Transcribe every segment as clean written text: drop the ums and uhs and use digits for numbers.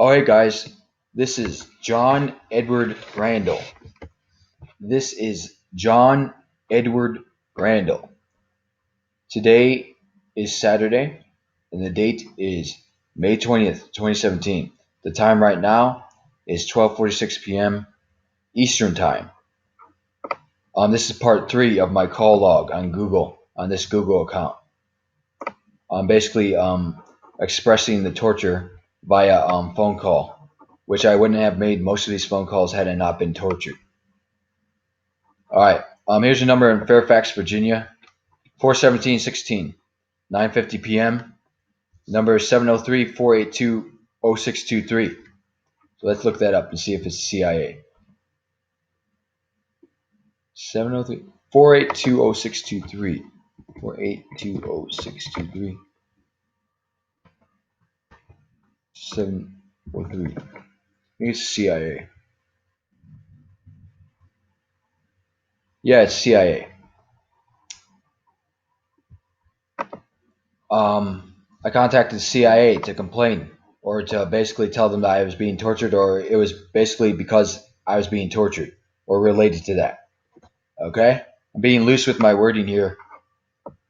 Oh, hey guys, this is John Edward Randall. This is John Edward Randall. Today is Saturday, and the date is May 20th, 2017. The time right now is 12:46 p.m. Eastern Time. This is part 3 of my call log on Google, on this Google account. I'm basically expressing the torture via phone call, which I wouldn't have made most of these phone calls had I not been tortured. All right. Here's a number in Fairfax, Virginia, 41716, 9:50 p.m. Number is 703-482-0623. So let's look that up and see if it's CIA. 703 482-0623. 482-0623. 703. I think it's CIA. Yeah, it's CIA. I contacted the CIA to complain or to basically tell them that I was being tortured, or it was basically because I was being tortured or related to that. Okay? I'm being loose with my wording here.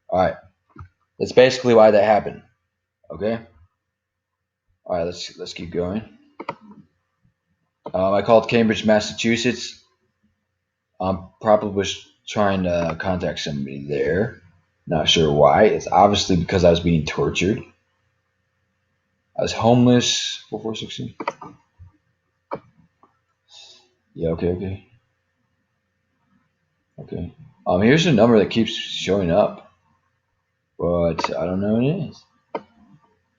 All right. That's basically why that happened. Okay? All right, let's keep going. I called Cambridge, Massachusetts. Probably was trying to contact somebody there. Not sure why. It's obviously because I was being tortured. I was homeless. 4416. Yeah, okay. Okay. Here's a number that keeps showing up, but I don't know what it is.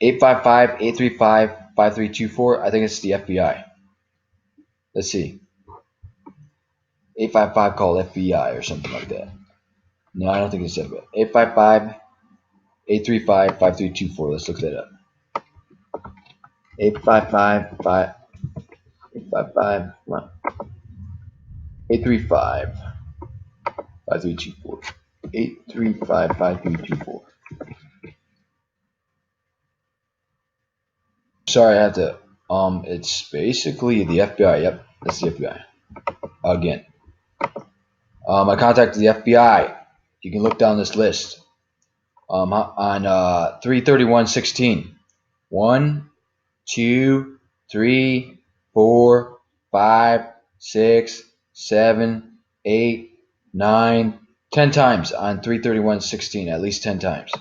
855-835-5324. I think it's the FBI. Let's see. 855 called FBI or something like that. No, I don't think it's FBI. 855-835-5324. Let's look that up. 855 855 835 5324. 835 5324. Sorry, I have to. It's basically the FBI. Yep, that's the FBI. Again. I contacted the FBI. You can look down this list. On 3/31/16. 1, 2, 3, 4, 5, 6, 7, 8, 9, 10 times on 3/31/16. At least 10 times.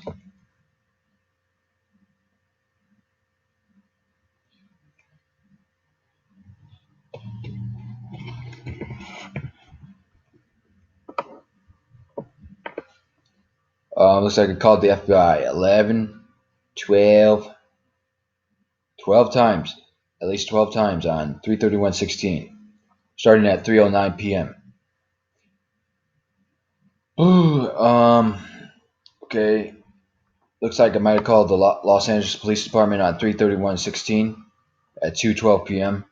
Looks like I called the FBI 11, 12 times. At least 12 times on 3/31/16. Starting at 3:09 p.m. Okay. Looks like I might have called the Los Angeles Police Department on 3/31/16 at 2:12 p.m.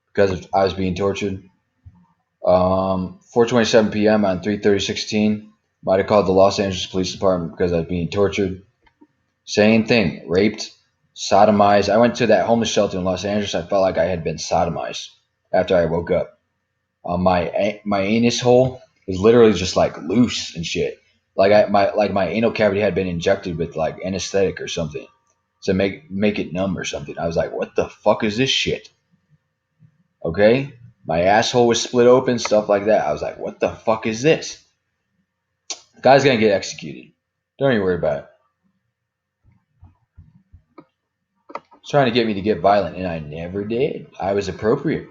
because I was being tortured. 4:27 p.m. on 3/30/16. Might have called the Los Angeles Police Department because I was being tortured. Same thing. Raped, sodomized. I went to that homeless shelter in Los Angeles. I felt like I had been sodomized after I woke up. My anus hole was literally just like loose and shit. Like my anal cavity had been injected with like anesthetic or something to make it numb or something. I was like, what the fuck is this shit? Okay, my asshole was split open, stuff like that. I was like, what the fuck is this? The guy's gonna get executed. Don't even worry about it. He's trying to get me to get violent, and I never did. I was appropriate.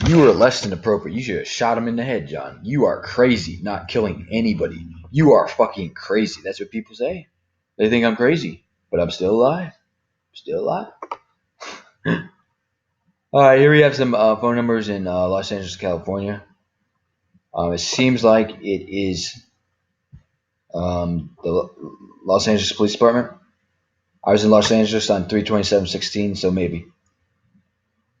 You were less than appropriate. You should have shot him in the head, John. You are crazy, not killing anybody. You are fucking crazy. That's what people say. They think I'm crazy, but I'm still alive. All right, here we have some phone numbers in Los Angeles, California. It seems like it is the Los Angeles Police Department. I was in Los Angeles on 3/27/16, so maybe.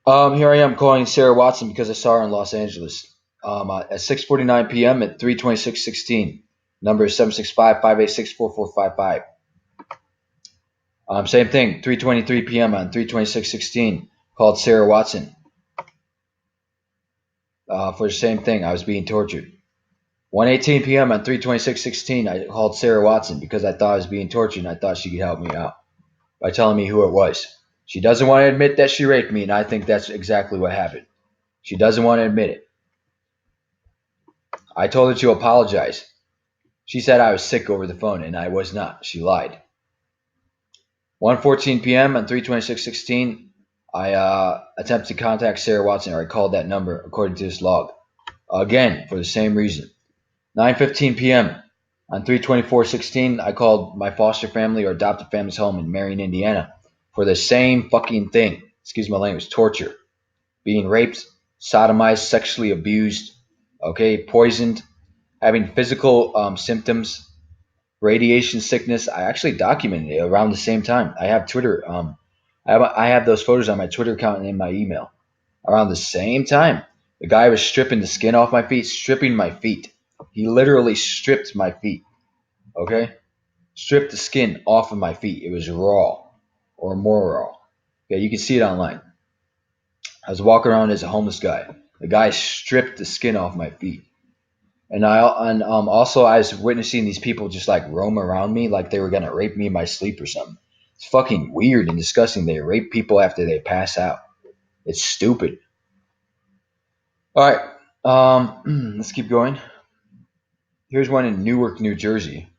Here I am calling Sarah Watson because I saw her in Los Angeles at 6:49 p.m. at 3/26/16. Number is 765-586-4455. Same thing, 3:23 p.m. on 3/26/16, called Sarah Watson for the same thing. I was being tortured. 1:18 p.m. on 3/26/16, I called Sarah Watson because I thought I was being tortured and I thought she could help me out by telling me who it was. She doesn't want to admit that she raped me, and I think that's exactly what happened. She doesn't want to admit it. I told her to apologize. She said I was sick over the phone, and I was not. She lied. 1:14 p.m. on 3/26/16, I attempted to contact Sarah Watson, or I called that number according to this log. Again, for the same reason. 9:15 p.m. on 3/24/16, I called my foster family or adopted family's home in Marion, Indiana, for the same fucking thing. Excuse my language. Torture, being raped, sodomized, sexually abused, okay, poisoned, having physical symptoms, radiation sickness. I actually documented it around the same time. I have Twitter. I have those photos on my Twitter account and in my email. Around the same time, the guy was stripping the skin off my feet, stripping my feet. He literally stripped my feet. Okay, stripped the skin off of my feet. It was raw, or more raw. Okay, you can see it online. I was walking around as a homeless guy. The guy stripped the skin off my feet. Also I was witnessing these people just like roam around me like they were gonna rape me in my sleep or something. It's fucking weird and disgusting. They rape people after they pass out. It's stupid. All right, let's keep going. Here's one in Newark, New Jersey.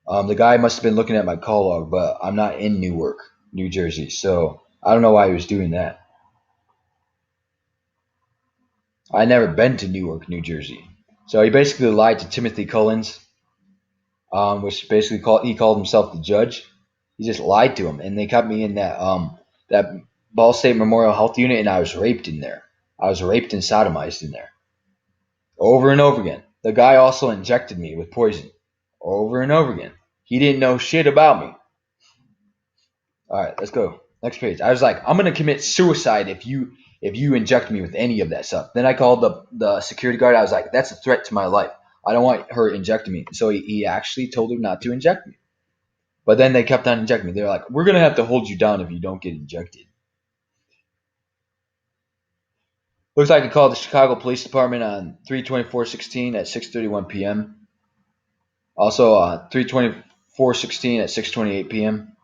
The guy must have been looking at my call log, but I'm not in Newark, New Jersey, so I don't know why he was doing that. I never been to Newark, New Jersey. So he basically lied to Timothy Cullens, which basically he called himself the judge. He just lied to him, and they kept me in that Ball State Memorial Health Unit, and I was raped in there. I was raped and sodomized in there, over and over again. The guy also injected me with poison, over and over again. He didn't know shit about me. All right, let's go. Next page. I was like, I'm gonna commit suicide if you inject me with any of that stuff. Then I called the security guard. I was like, that's a threat to my life. I don't want her injecting me. So he actually told her not to inject me. But then they kept on injecting me. They're like, we're gonna have to hold you down if you don't get injected. Looks like I called the Chicago Police Department on 3/24/16 at 6:31 p.m. Also 3/24/16 at 6:28 p.m.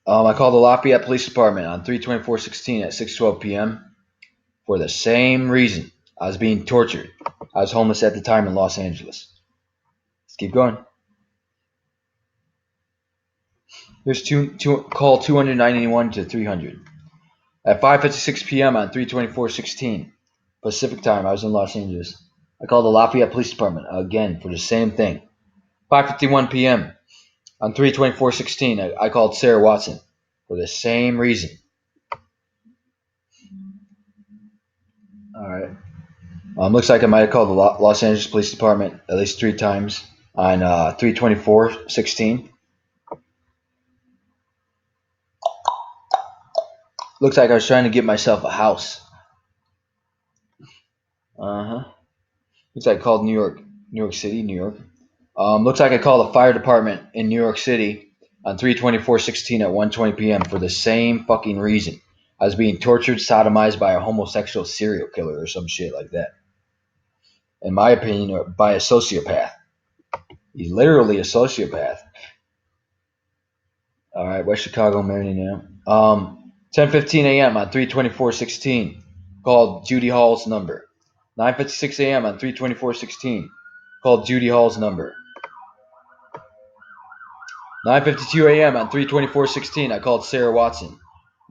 I called the Lafayette Police Department on 3/24/16 at 6:12 p.m. for the same reason. I was being tortured. I was homeless at the time in Los Angeles. Let's keep going. Here's call 291 to 300. At 5:56 p.m. on 3/24/16 Pacific time, I was in Los Angeles. I called the Lafayette Police Department again for the same thing. 5:51 p.m. on 3/24/16, I called Sarah Watson for the same reason. All right. Looks like I might have called the Los Angeles Police Department at least 3 times on 3/24/16. Looks like I was trying to get myself a house. Uh-huh. Looks like I called New York City, New York. Looks like I called the fire department in New York City on 3/24/16 at 1:20 p.m. for the same fucking reason. I was being tortured, sodomized by a homosexual serial killer or some shit like that. In my opinion, or by a sociopath. He's literally a sociopath. All right, West Chicago, Marion. 10:15 a.m. on 3/24/16, called Judy Hall's number. 9:56 a.m. on 3/24/16, called Judy Hall's number. 9:52 a.m. on 3/24/16, I called Sarah Watson.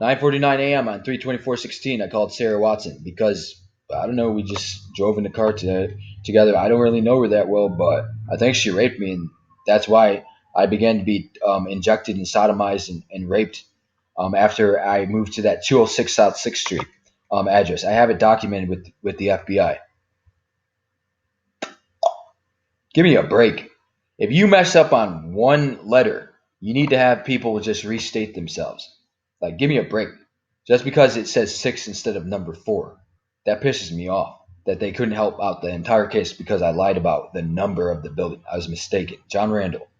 9:49 a.m. on 3/24/16, I called Sarah Watson because I don't know. We just drove in the car together. I don't really know her that well, but I think she raped me, and that's why I began to be injected and sodomized and raped after I moved to that 206 South 6th Street address. I have it documented with the FBI. Give me a break. If you mess up on one letter, you need to have people just restate themselves. Like, give me a break. Just because it says 6 instead of number 4. That pisses me off. that they couldn't help out the entire case because I lied about the number of the building. I was mistaken. John Randall.